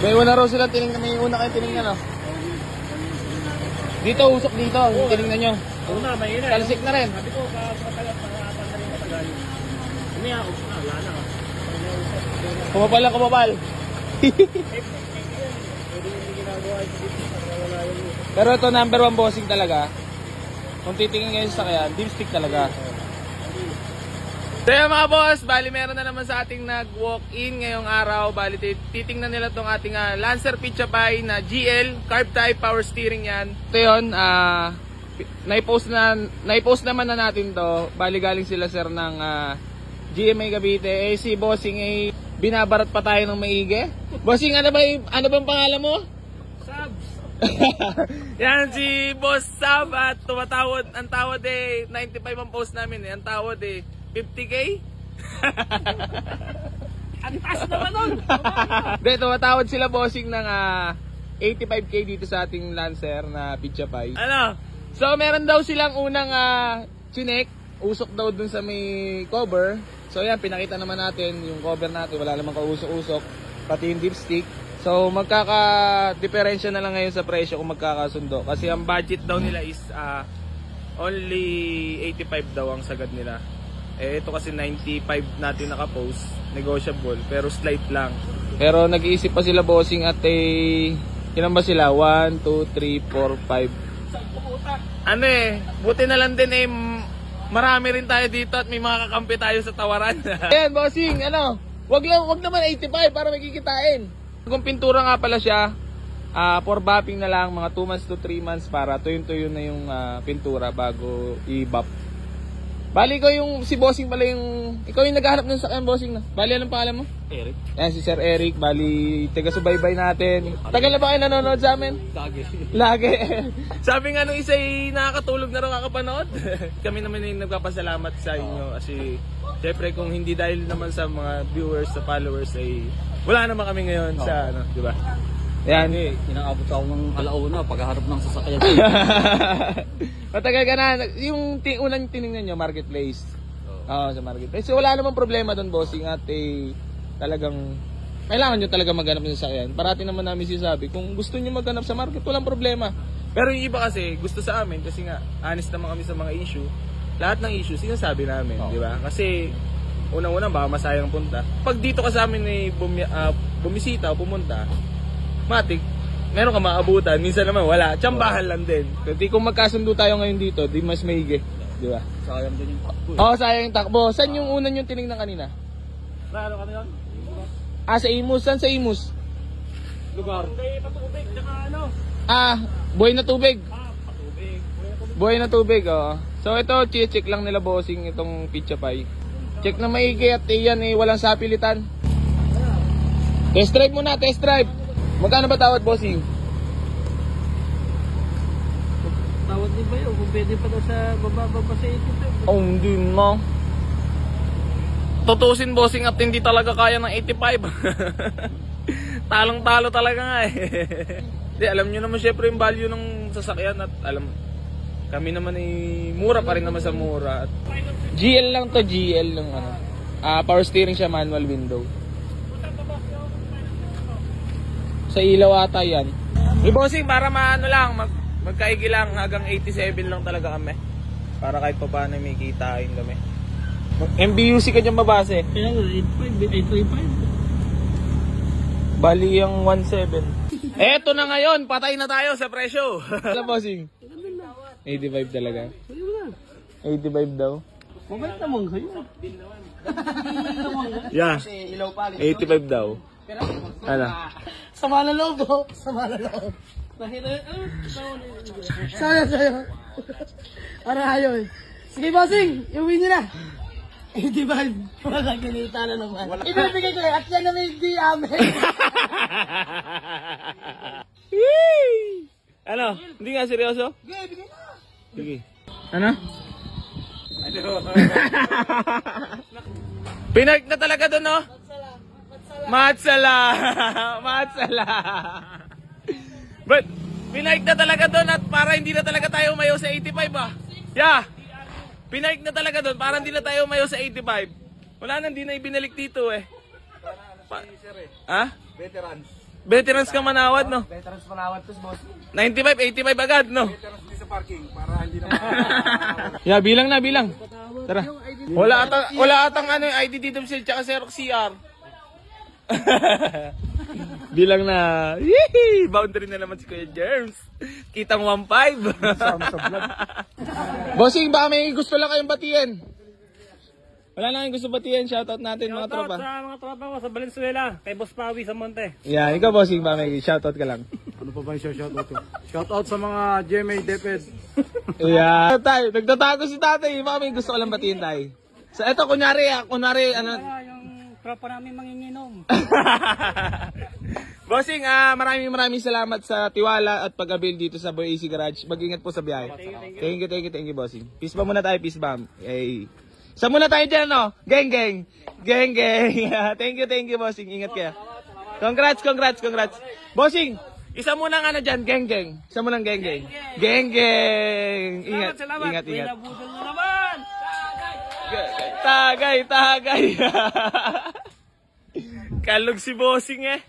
May una raw sila tinignan, may una kayo tinignan, no? Dito, usok dito, yung tinignan nyo. Una, may ina. Talsik na rin. Sabi ko, matagal. Hindi ako, wala na. Kumapal lang, kumapal. Pero ito, number 1 bossing talaga. Kung titingin ngayon sa kaya, dipstick talaga. So yun mga boss, bali meron na naman sa ating nag-walk-in ngayong araw. Bali titingnan nila tong ating Lancer Pizza Pie na GL, carb type, power steering yan. Ito yun, naipost naman na natin to. Bali galing sila sir ng GMA Cavite. Si Bossing ay binabarat pa tayo ng maigi. Bossing, ano bang pangalan mo? Subs! Yan si Boss Sab at tumatawad. Ang tawad 95 ang post namin ang tawad 50K? Ang taas naman nun! Dito, tumatawad sila bossing ng 85K dito sa ating Lancer na Pizza Pie. Ano? So, meron daw silang unang chinek. Usok daw dun sa may cover. So, yan, pinakita naman natin yung cover natin. Wala namang kausok-usok. Pati yung dipstick. So, magkaka-diferensya na lang ngayon sa presyo kung magkakasundo. Kasi ang budget daw nila is only 85 daw ang sagad nila. Ito kasi 95 natin nakapost, negotiable, pero slight lang. Pero nag-iisip pa sila bossing at ilan ba sila? 1, 2, 3, 4, 5. Ano buti na lang din marami rin tayo dito at may mga kakampi tayo sa tawaran. Ayan bossing, wag naman 85 para magkikitain. Kung pintura nga pala siya, for bapping na lang, mga 2 months to 3 months para tuyo-tuyo na yung pintura bago i-bap. Bali ikaw si Bossing pala ikaw yung naghahanap ng sakyan bossing na. Bali anong pangalan mo? Eric. Yan si Sir Eric, bali taga-subaybay natin. Tagal na ba kayo nanonood sa amin? Lagi. Sabi nga nung isa nakakatulog na raw kakapanood. Kami naman yung nagpapasalamat sa inyo kasi syempre kung hindi dahil naman sa mga viewers, sa followers wala naman kami ngayon sa di ba? Yan. Inaabot ako ng alauna pagharap ng sasakyan. Matagal ka na. Yung unang tinignan nyo, marketplace. Oo, sa marketplace. So wala namang problema doon bossing at talagang kailangan nyo talaga maghanap ng sasakyan. Parati naman namin sinasabi, kung gusto nyo maghanap sa market, walang problema. Pero yung iba kasi, gusto sa amin kasi nga, honest naman kami sa mga issue. Lahat ng issue, sinasabi namin, di ba? Kasi unang-unang baka masayang punta. Pag dito ka sa amin bumisita o pumunta, matik, meron ka maabutan, minsan naman wala, tsambahan lang din. Kasi kung magkasundo tayo ngayon dito, di mas maigi, di ba? Sayang din yung takbo. Sayang yung takbo. Saan yung unan yung tinignan kanina? Ano kami yun? Sa Imus. Saan sa Imus? Lugar. Patubig, tsaka buhay na tubig. Patubig. Buhay na tubig, So ito, check lang nila bossing itong Pizza Pie. Check na maigi at yan walang sapilitan. Test drive muna, test drive. Magkano ba tawad bossing? Tawad din ba yun? Kung pwede pa daw sa bababa pa sa 85. Hindi mo. Tutusin bossing at hindi talaga kaya ng 85. Talong-talo talaga nga Di, alam nyo naman syempre yung value ng sasakyan at kami naman mura pa rin naman sa mura. At GL lang to, GL lang power steering siya, manual window. Sa ilaw ata yan. Bossing, para magkaigi lang hanggang 87 lang talaga kami. Para kahit pa paano may kitain kami. MBUC ka dyan mabase. Kaya 8.5, 8.35. Bali yung 1.7. Eto na ngayon, patay na tayo sa presyo. Alam bossing? 85 talaga. 85 daw. Mabait naman kayo. Yeah. 85 daw. Ano? Sama na loob po. Sama na loob. Sayo. Arayo Sige bossing, iuwi nyo na. 85. Wala kinita na naman. Ibibigay ko at yan naman hindi amin. Ano? Hindi nga seryoso? Sige, bigay na. Sige. Ano? Pinark na talaga doon, no? Matsala. But, pinark na talaga doon at para hindi na talaga tayo umayaw sa 85 Yeah. Pinark na talaga doon para hindi na tayo umayaw sa 85. Wala na, hindi na ibinalik dito Ha? Veterans. Veterans ka manawad, no? Veterans manawad to, boss. 95, 85 agad, no? Veterans din sa parking para hindi na Yeah, bilang na, bilang. Tara. Wala atang ano yung ID dito sila, tsaka Xerox CR. Bilang na. Yee! Boundary na naman si Kuya Germs. Kitang 1.5. Bossing, baka may gusto lang kayong batiin. Wala lang kayong gusto batiin. Shoutout natin mga tropa. sa mga tropa ko sa Valenzuela, kay Boss Pawi sa Monte. Yeah, ikaw bossing, baka may shoutout ka lang. Ano pa ba yung shoutout ko? Shoutout sa mga GMA Deped. Yeah. Tay, nagtatago si tatay. Baka may gusto ka lang batiin tay. So eto, kunyari, ano. Yung tropa namin manginginom. Bossing, maraming salamat sa tiwala at pag-avail dito sa Boy AC Garage. Mag-ingat po sa biyahe. Thank you, bossing. Peace bomb muna tayo, peace bomb. Hey. Sa muna tayo dyan, no? Geng. Thank you, bossing. Ingat kaya. Congrats. Bossing, isa muna nga na dyan, geng. Isa muna geng. Ingat. Salamat. Budol mo naman. Tagay. Kalog si bossing eh.